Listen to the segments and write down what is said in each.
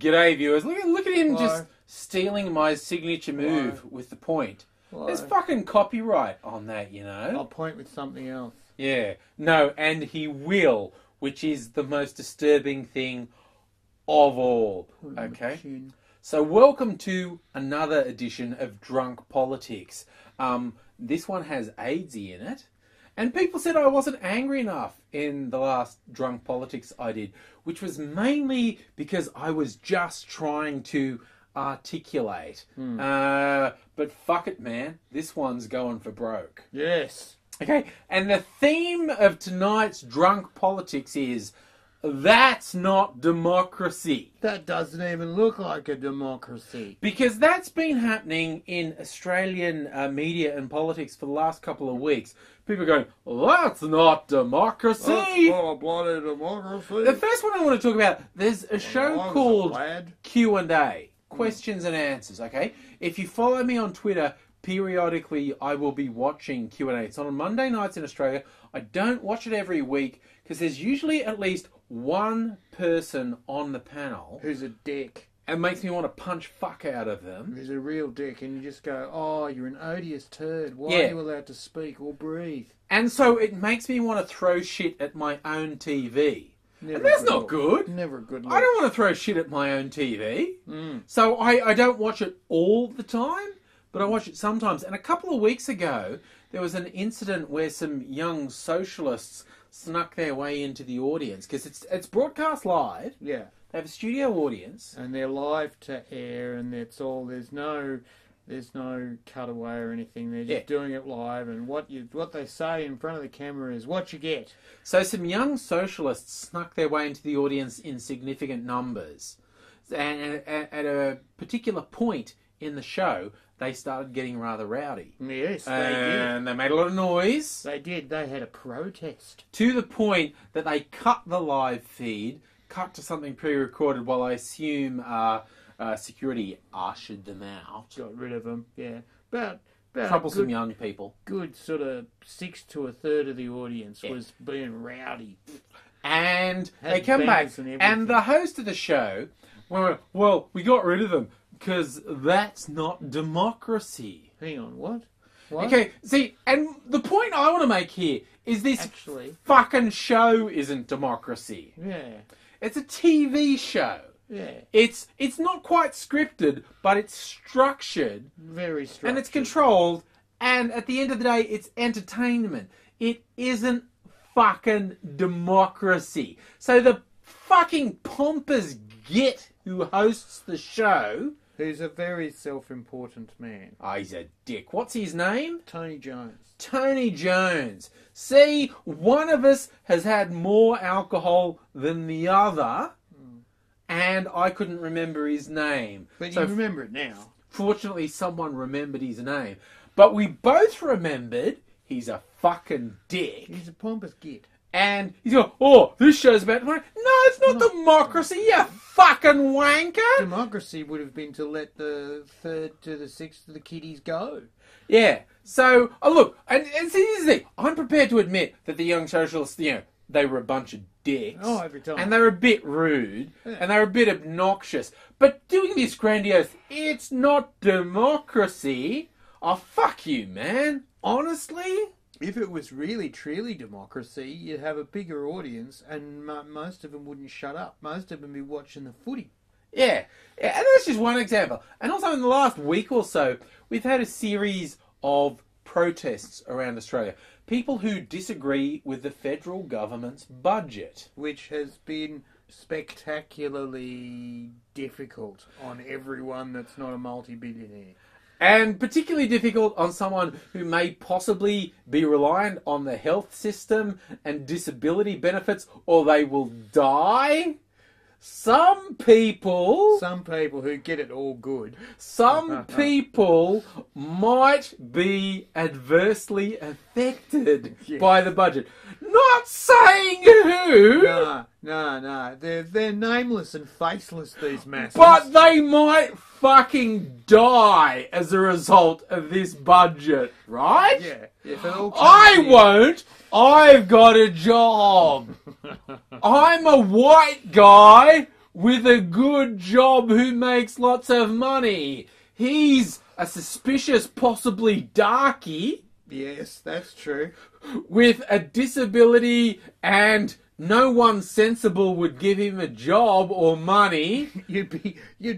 G'day, viewers. Look at him just stealing my signature move with the point. There's fucking copyright on that, you know. I'll point with something else. Yeah. No, and he will, which is the most disturbing thing of all. Okay? So welcome to another edition of Drunk Politics. This one has AIDSy in it. And people said I wasn't angry enough in the last Drunk Politics I did, which was mainly because I was just trying to articulate. But fuck it, man. This one's going for broke. Yes. Okay, and the theme of tonight's Drunk Politics is, that's not democracy. That doesn't even look like a democracy. Because that's been happening in Australian media and politics for the last couple of weeks. People are going, well, that's not democracy. That's not a bloody democracy. The first one I want to talk about, there's a show called Q&A, Questions and Answers, okay? If you follow me on Twitter, periodically I will be watching Q&A. It's on Monday nights in Australia. I don't watch it every week because there's usually at least one person on the panel who's a dick. And makes me want to punch fuck out of them. Who's a real dick, and you just go, oh, you're an odious turd. Why are you allowed to speak or breathe? And so it makes me want to throw shit at my own TV. And that's not good. Never a good look. I don't want to throw shit at my own TV. So I don't watch it all the time, but I watch it sometimes. And a couple of weeks ago, there was an incident where some young socialists snuck their way into the audience, because it's broadcast live. Yeah. They have a studio audience. And they're live to air, and it's all, there's no cutaway or anything. They're just doing it live, and what they say in front of the camera is what you get. So some young socialists snuck their way into the audience in significant numbers. And at a particular point in the show, they started getting rather rowdy. Yes, they did. And they made a lot of noise. They did. They had a protest. To the point that they cut the live feed, cut to something pre-recorded while I assume security ushered them out. Got rid of them, yeah. About troublesome young people. Good sort of 1/6 to 1/3 of the audience was being rowdy. And they come back, and the host of the show went, well, we got rid of them because that's not democracy. Hang on, what? Okay, see, and the point I want to make here is this fucking show isn't democracy. Yeah. It's a TV show. Yeah. It's not quite scripted, but it's structured. Very structured. And it's controlled, and at the end of the day, it's entertainment. It isn't fucking democracy. So the fucking pompous git who hosts the show... Who's a very self-important man. Oh, he's a dick. What's his name? Tony Jones. Tony Jones. See, one of us has had more alcohol than the other, and I couldn't remember his name. But you remember it now. Fortunately, someone remembered his name. But we both remembered he's a fucking dick. He's a pompous git. And he's going, oh, this show's about democracy. No, it's not democracy, you fucking wanker. Democracy would have been to let the 3rd to the 6th of the kiddies go. Yeah. So, look, and see, this is the thing. I'm prepared to admit that the young socialists, they were a bunch of dicks. Oh, every time. And they were a bit rude. Yeah. And they were a bit obnoxious. But doing this grandiose, it's not democracy. Oh, fuck you, man. Honestly? If it was really, truly democracy, you'd have a bigger audience, and most of them wouldn't shut up. Most of them would be watching the footy. Yeah, and that's just one example. And also in the last week or so, we've had a series of protests around Australia. People who disagree with the federal government's budget. Which has been spectacularly difficult on everyone that's not a multi-billionaire. And particularly difficult on someone who may possibly be reliant on the health system and disability benefits, or they will die. Some people who get it all good. Some people might be adversely affected by the budget. Not saying who. No. They're nameless and faceless, these masses. But they might fucking die as a result of this budget, right? Yeah. If it all I won't. I've got a job. I'm a white guy with a good job who makes lots of money. He's a suspicious, possibly darky. Yes, that's true. With a disability, and no one sensible would give him a job or money. You'd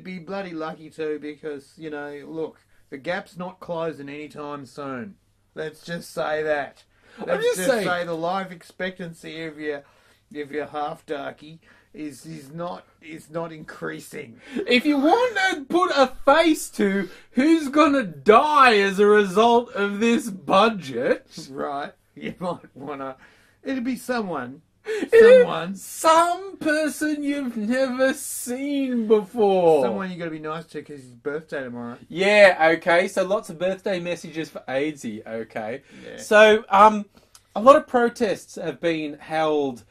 be bloody lucky too, because, you know, look, the gap's not closing anytime soon. Let's just say that. Let's just say the life expectancy of your half darky is not increasing. If you want to put a face to who's gonna die as a result of this budget, right? You might wanna. It'll be someone. Some person you've never seen before. Someone you got to be nice to because his birthday tomorrow. Yeah, okay. So lots of birthday messages for AIDSy, okay. Yeah. So a lot of protests have been held.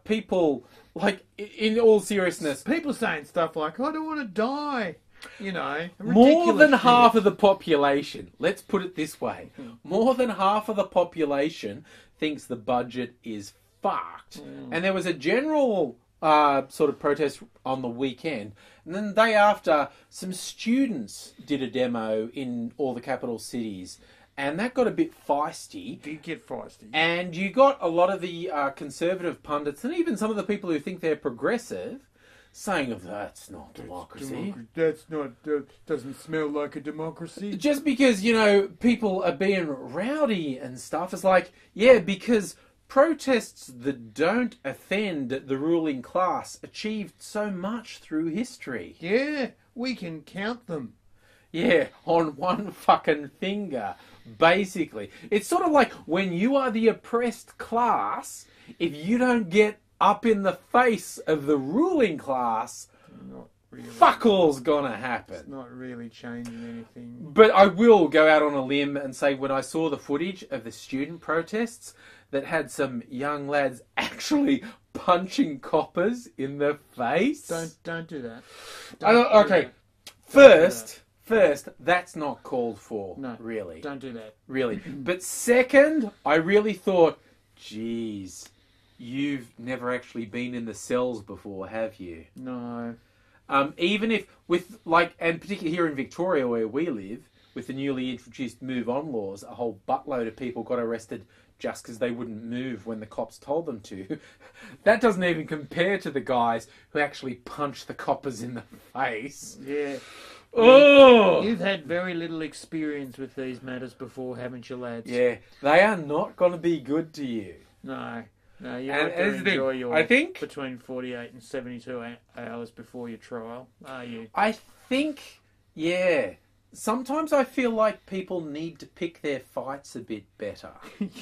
People, like, in all seriousness, people saying stuff like, "I don't want to die." You know, more than half of the population. Let's put it this way: more than half of the population thinks the budget is fucked. And there was a general sort of protest on the weekend, and then the day after, some students did a demo in all the capital cities, and that got a bit feisty. It did get feisty. And you got a lot of the conservative pundits, and even some of the people who think they're progressive, saying, "Oh, that's not democracy. Doesn't smell like a democracy." Just because, you know, people are being rowdy and stuff, it's like, yeah, because protests that don't offend the ruling class achieved so much through history. Yeah, we can count them. Yeah, on one fucking finger, basically. It's sort of like when you are the oppressed class, if you don't get up in the face of the ruling class, not really. Fuck all's gonna happen. It's not really changing anything. But I will go out on a limb and say, when I saw the footage of the student protests that had some young lads actually punching coppers in the face. Don't do that. Okay. First, that's not called for. No, really. Don't do that. Really. But second, I really thought, geez, you've never actually been in the cells before, have you? No. Even if, with, like, and particularly here in Victoria where we live, with the newly introduced move on laws, a whole buttload of people got arrested just because they wouldn't move when the cops told them to. That doesn't even compare to the guys who actually punched the coppers in the face. Yeah. Oh! You've had very little experience with these matters before, haven't you, lads? Yeah. They are not going to be good to you. No. No, you have to enjoy your between 48 and 72 hours before your trial, are you? I think, yeah. Sometimes I feel like people need to pick their fights a bit better.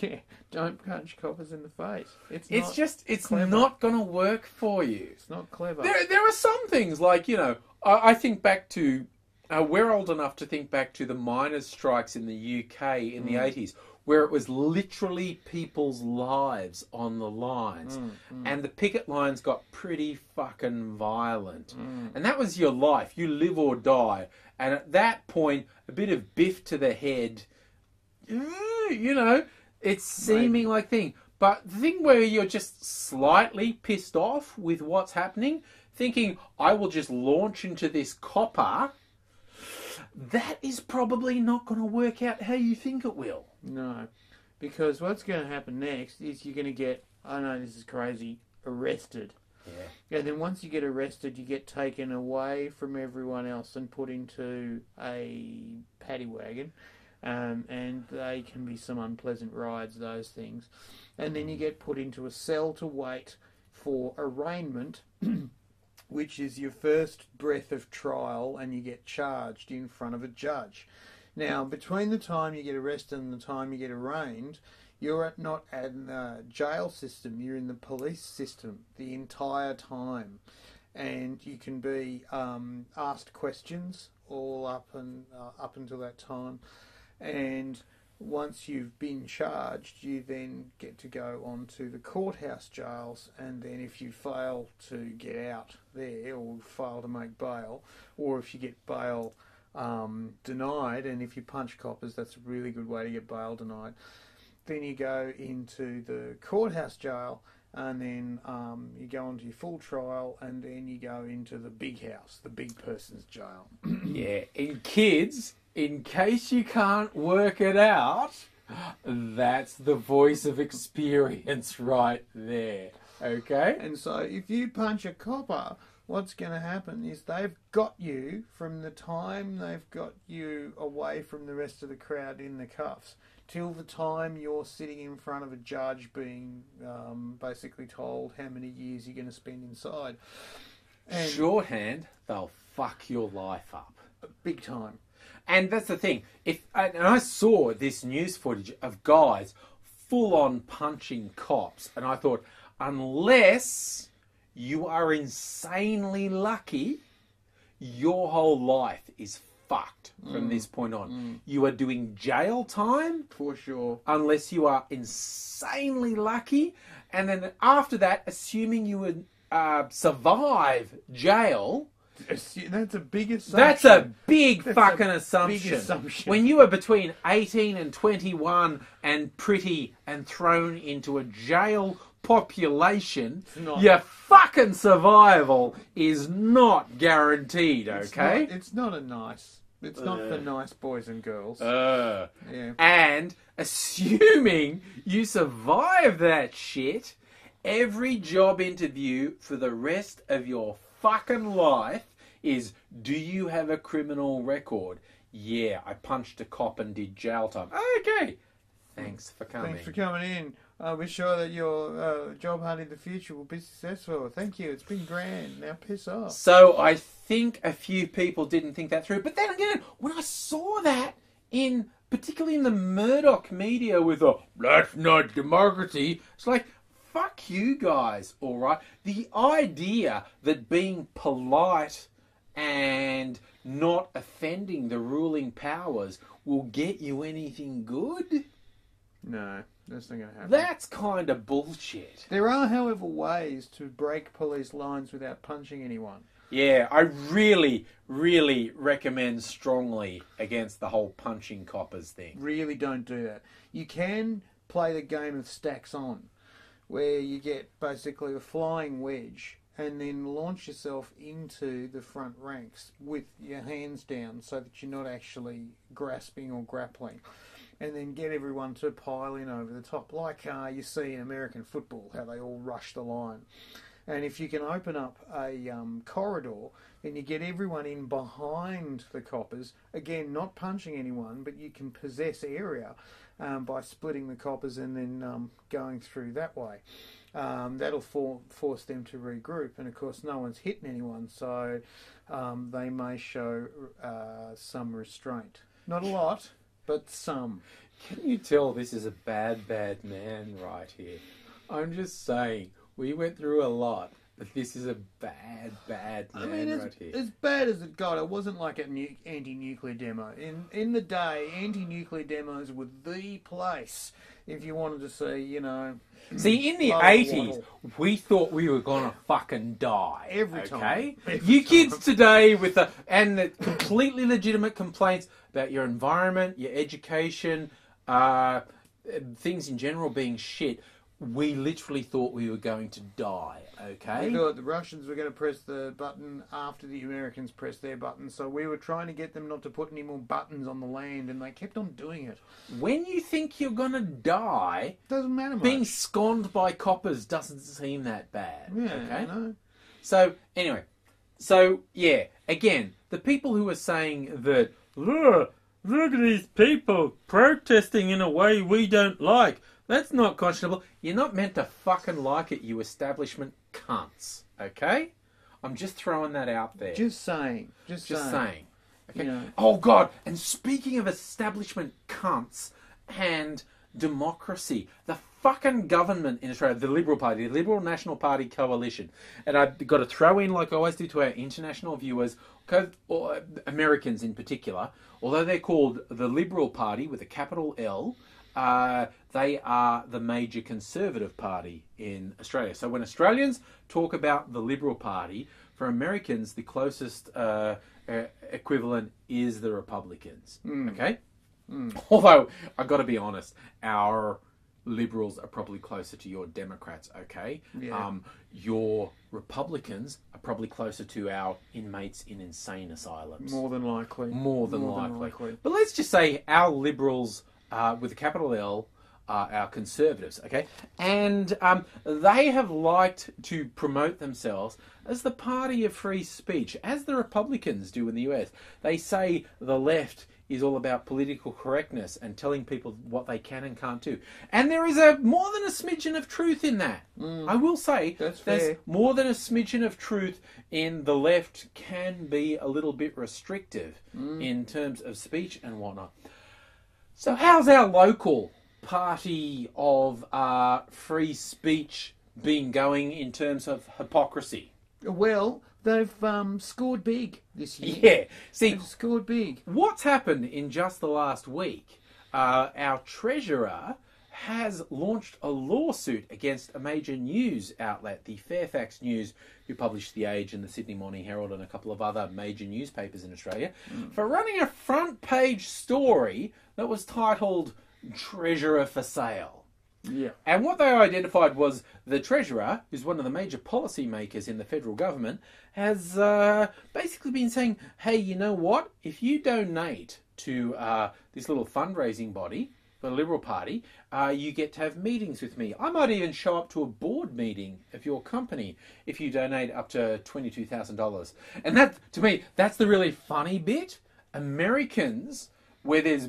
Yeah, don't punch coppers in the face. It's not going to work for you. It's not clever. There are some things like, you know, I think back to, we're old enough to think back to the miners' strikes in the UK in the 80s, where it was literally people's lives on the lines. And the picket lines got pretty fucking violent. And that was your life. You live or die. And at that point, a bit of biff to the head, you know, it's seeming like thing. But the thing where you're just slightly pissed off with what's happening, thinking, I will just launch into this copper, that is probably not going to work out how you think it will. No, because what's going to happen next is you're going to get, I know this is crazy, arrested. Yeah. And then once you get arrested, you get taken away from everyone else and put into a paddy wagon. And they can be some unpleasant rides, those things. And then you get put into a cell to wait for arraignment, which is your first breath of trial, and you get charged in front of a judge. Now, between the time you get arrested and the time you get arraigned, you're not in the jail system, you're in the police system the entire time. And you can be asked questions all up until that time. And once you've been charged, you then get to go on to the courthouse jails, and then if you fail to get out there or fail to make bail, or if you get bail denied, and if you punch coppers, that's a really good way to get bail denied, then you go into the courthouse jail, and then you go on to your full trial, and then you go into the big house, the big person's jail. Yeah, and kids, in case you can't work it out, that's the voice of experience right there. Okay? And so if you punch a copper, what's going to happen is they've got you from the time they've got you away from the rest of the crowd in the cuffs till the time you're sitting in front of a judge being basically told how many years you're going to spend inside. And shorthand, they'll fuck your life up. Big time. And that's the thing. And I saw this news footage of guys full on punching cops, and I thought, unless you are insanely lucky, your whole life is fucked from this point on. You are doing jail time. For sure. Unless you are insanely lucky. And then after that, assuming you would survive jail... That's a big assumption. That's a big fucking assumption. Big assumption. When you are between 18 and 21 and pretty and thrown into a jail population, your fucking survival is not guaranteed, okay? It's not for nice boys and girls. Yeah. And assuming you survive that shit, every job interview for the rest of your fucking life is, do you have a criminal record? Yeah, I punched a cop and did jail time. Okay. Thanks for coming. Thanks for coming in. We're sure that your job hunt in the future will be successful. Thank you. It's been grand. Now piss off. So I think a few people didn't think that through. But then again, when I saw that particularly in the Murdoch media with that's not democracy, it's like, fuck you guys, all right? The idea that being polite and not offending the ruling powers will get you anything good? No, that's not going to happen. That's kind of bullshit. There are, however, ways to break police lines without punching anyone. Yeah, I really, really recommend strongly against the whole punching coppers thing. Really don't do that. You can play the game of stacks on, where you get basically a flying wedge and then launch yourself into the front ranks with your hands down so that you're not actually grasping or grappling, and then get everyone to pile in over the top, like you see in American football, how they all rush the line. And if you can open up a corridor and you get everyone in behind the coppers, again, not punching anyone, but you can possess area by splitting the coppers and then going through that way. That'll force them to regroup. And, of course, no one's hitting anyone, so they may show some restraint. Not a lot, but some. Can you tell this is a bad, bad man right here? I'm just saying, we went through a lot, but this is a bad, bad man right here. As bad as it got, it wasn't like an anti-nuclear demo. In the day, anti-nuclear demos were the place if you wanted to see, See, in the 80s, we thought we were going to fucking die. Every time. You kids today with the completely legitimate complaints about your environment, your education, things in general being shit. We literally thought we were going to die, okay? We thought the Russians were going to press the button after the Americans pressed their button, so we were trying to get them not to put any more buttons on the land, and they kept on doing it. When you think you're going to die, doesn't matter much. Being scorned by coppers doesn't seem that bad, yeah, okay? I know. So, anyway, yeah, again, the people who are saying that, look at these people protesting in a way we don't like, that's not conscionable. You're not meant to fucking like it, you establishment cunts. Okay? I'm just throwing that out there. Just saying. Just saying. Okay? You know. Oh, God. And speaking of establishment cunts and democracy, the fucking government in Australia, the Liberal Party, the Liberal National Party Coalition, and I've got to throw in, like I always do to our international viewers, or Americans in particular, although they're called the Liberal Party with a capital L, they are the major Conservative Party in Australia. So when Australians talk about the Liberal Party, for Americans, the closest equivalent is the Republicans. Okay? Although, I've got to be honest, our Liberals are probably closer to your Democrats, okay? Yeah. Your Republicans are probably closer to our inmates in insane asylums. More than likely. More than likely. But let's just say our Liberals, with a capital L, are our Conservatives, okay? And they have liked to promote themselves as the party of free speech, as the Republicans do in the US. They say the left is all about political correctness and telling people what they can and can't do. And there is more than a smidgen of truth in that. I will say That's there's fair. more than a smidgen of truth in the left can be a little bit restrictive in terms of speech and whatnot. So how's our local party of free speech been going in terms of hypocrisy? Well, they've scored big this year. Yeah. See, They've scored big. what's happened in just the last week, our treasurer has launched a lawsuit against a major news outlet, the Fairfax News, who published The Age and the Sydney Morning Herald and a couple of other major newspapers in Australia, for running a front page story that was titled Treasurer for Sale. Yeah. And what they identified was the Treasurer, who's one of the major policy makers in the federal government, has basically been saying, hey, you know what? If you donate to this little fundraising body for the Liberal Party, you get to have meetings with me. I might even show up to a board meeting of your company if you donate up to $22,000. And that, to me, that's the really funny bit. Americans, where there's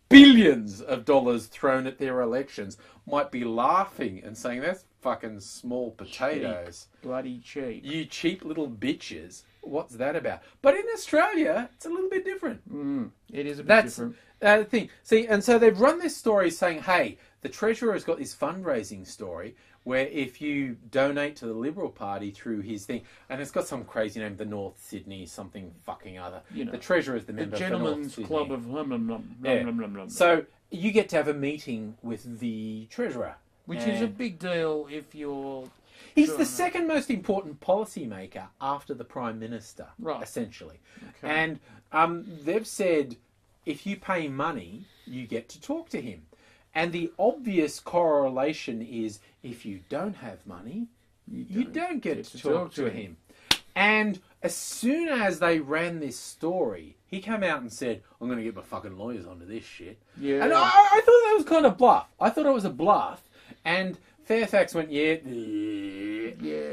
billions of dollars thrown at their elections, might be laughing and saying, that's fucking small potatoes. Cheap. Bloody cheap. You cheap little bitches. What's that about? But in Australia, it's a little bit different. It is a bit That's different. the thing. See, and so they've run this story saying, hey, the Treasurer has got this fundraising story where if you donate to the Liberal Party through his thing, and it's got some crazy name, the North Sydney something fucking other. You know, the Treasurer is the The member of the North Gentlemen's Sydney. Club of blum, blum, blum, blum, Yeah. blum, blum, blum. So you get to have a meeting with the Treasurer. Which is a big deal if you're... He's Sure, the no. second most important policy maker after the Prime Minister, Right. essentially. Okay. And they've said if you pay money, you get to talk to him. And the obvious correlation is if you don't have money, you don't get to talk to him. And as soon as they ran this story, he came out and said, I'm going to get my fucking lawyers onto this shit. Yeah. And I thought that was kind of bluff. I thought it was a bluff. And Fairfax went, yeah.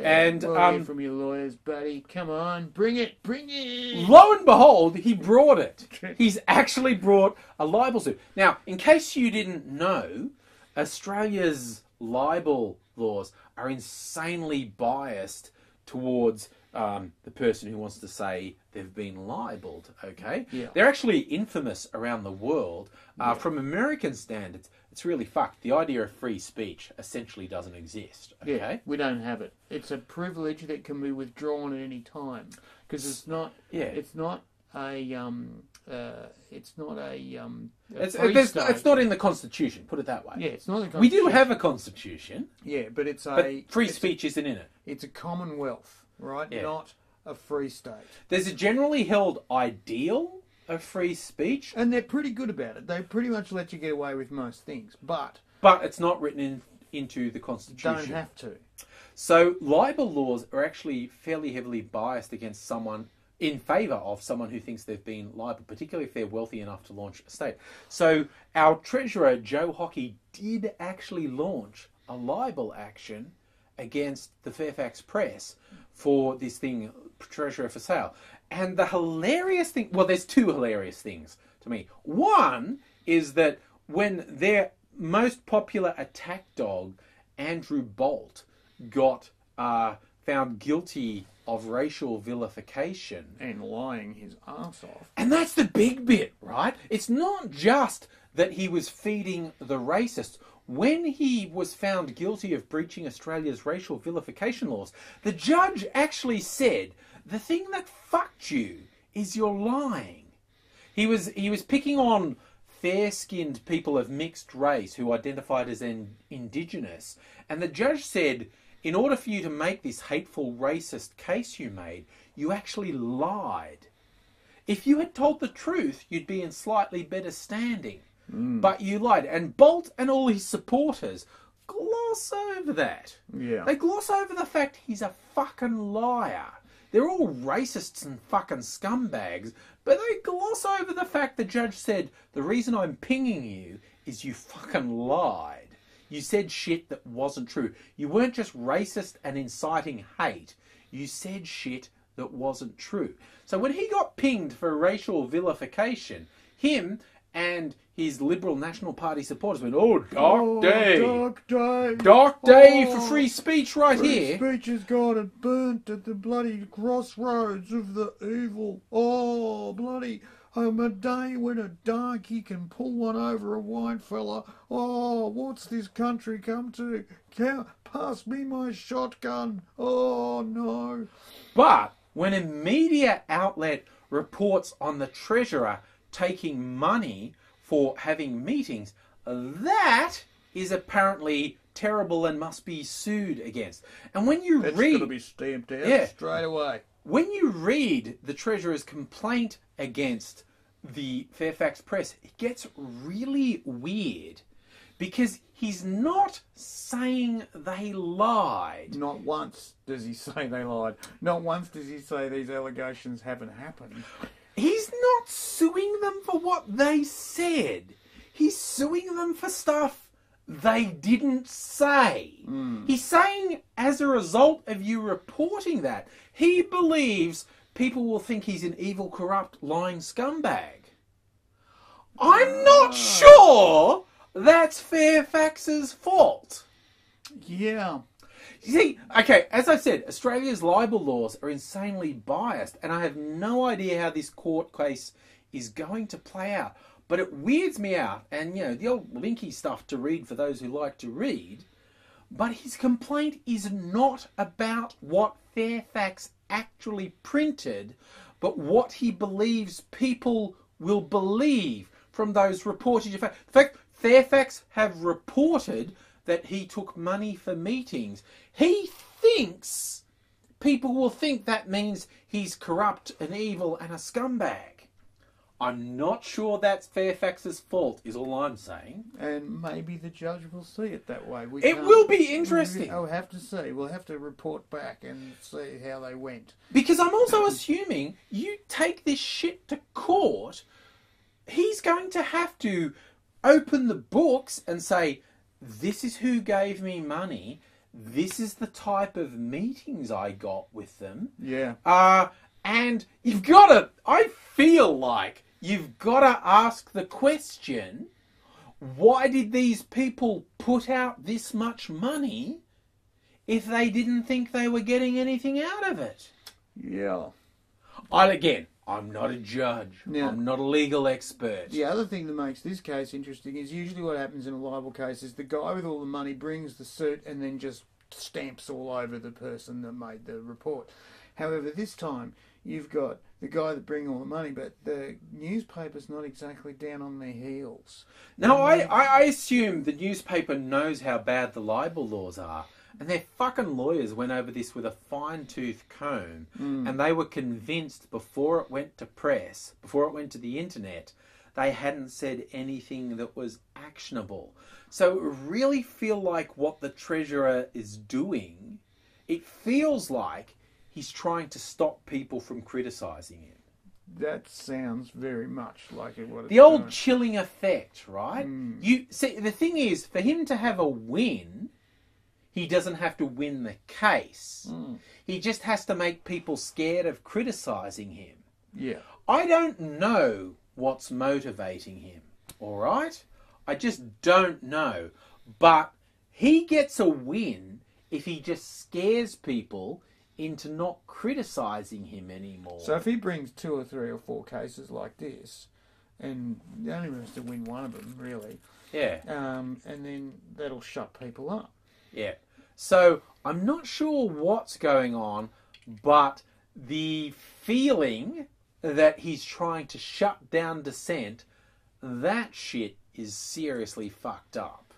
And Well, hear from your lawyers, buddy. Come on, bring it. lo and behold, he brought it. He's actually brought a libel suit. Now, in case you didn't know, Australia's libel laws are insanely biased towards the person who wants to say they've been libelled, okay? Yeah. They're actually infamous around the world. From American standards, it's really fucked. The idea of free speech essentially doesn't exist, okay? Yeah, we don't have it. It's a privilege that can be withdrawn at any time because it's not. Yeah. It's not a. It's not a. It's not in the Constitution, put it that way. Yeah, it's not the We do have a Constitution, Yeah, but it's but a free it's speech isn't in it. It's a commonwealth, right? Yeah. Not a free state. There's a generally held ideal of free speech, And they're pretty good about it. They pretty much let you get away with most things, but but it's not written into the Constitution. don't have to. So libel laws are actually fairly heavily biased against someone in favour of someone who thinks they've been libelled, particularly if they're wealthy enough to launch a state. So our Treasurer, Joe Hockey, did actually launch a libel action against the Fairfax Press for this thing, Treasurer for Sale. And the hilarious thing, well, there's two hilarious things to me. One is that when their most popular attack dog, Andrew Bolt, got found guilty of racial vilification. And lying his ass off. And that's the big bit, right? It's not just that he was feeding the racists. When he was found guilty of breaching Australia's racial vilification laws, the judge actually said, the thing that fucked you is your lying. He was picking on fair-skinned people of mixed race who identified as Indigenous. And the judge said, in order for you to make this hateful racist case you made, you actually lied. If you had told the truth, you'd be in slightly better standing. but you lied. And Bolt and all his supporters gloss over that. Yeah. They gloss over the fact he's a fucking liar. They're all racists and fucking scumbags, but they gloss over the fact the judge said, the reason I'm pinging you is you fucking lied. You said shit that wasn't true. You weren't just racist and inciting hate. You said shit that wasn't true. So when he got pinged for racial vilification, him and his Liberal National Party supporters went, oh, dark day. Dark day. Dark day for free speech right here. Free speech has gone and burnt at the bloody crossroads of the evil. Oh, bloody... a day when a darky can pull one over a white fella. Oh, what's this country come to? Pass me my shotgun. Oh, no. But when a media outlet reports on the Treasurer taking money for having meetings, that is apparently terrible and must be sued against. And when you That's read... got to be stamped out straight away. When you read the Treasurer's complaint against the Fairfax Press, it gets really weird because he's not saying they lied. Not once does he say they lied. Not once does he say these allegations haven't happened. He's not suing them for what they said. He's suing them for stuff they didn't say. He's saying as a result of you reporting that, he believes people will think he's an evil, corrupt, lying scumbag. I'm not sure that's Fairfax's fault. Yeah. You see, okay, as I said, Australia's libel laws are insanely biased, and I have no idea how this court case is going to play out. But it weirds me out, and, you know, the old linky stuff to read for those who like to read, but his complaint is not about what Fairfax actually printed, but what he believes people will believe from those reported. In fact, Fairfax have reported that he took money for meetings. He thinks people will think that means he's corrupt and evil and a scumbag. I'm not sure that's Fairfax's fault, is all I'm saying. And maybe the judge will see it that way. It will be interesting. I'll have to see. We'll have to report back and see how they went. Because I'm also assuming you take this shit to court, he's going to have to open the books and say, this is who gave me money, this is the type of meetings I got with them. Yeah. And you've got to, I feel like you've got to ask the question, why did these people put out this much money if they didn't think they were getting anything out of it? Yeah. I'm not a judge. Yeah. I'm not a legal expert. The other thing that makes this case interesting is usually what happens in a libel case is the guy with all the money brings the suit and then just stamps all over the person that made the report. However, this time you've got the guy that bring all the money, but the newspaper's not exactly down on their heels. Now, I assume the newspaper knows how bad the libel laws are, and their fucking lawyers went over this with a fine-tooth comb, and they were convinced before it went to press, before it went to the internet, they hadn't said anything that was actionable. So it really feel like what the Treasurer is doing, it feels like he's trying to stop people from criticising him. That sounds very much like it. The old chilling effect, right? You see, the thing is, for him to have a win, he doesn't have to win the case. He just has to make people scared of criticising him. Yeah. I don't know what's motivating him, all right? I just don't know. But he gets a win if he just scares people into not criticising him anymore. So if he brings 2 or 3 or 4 cases like this, and he only has to win one of them, really. Yeah. And then that'll shut people up. Yeah. So I'm not sure what's going on, but the feeling that he's trying to shut down dissent, that shit is seriously fucked up.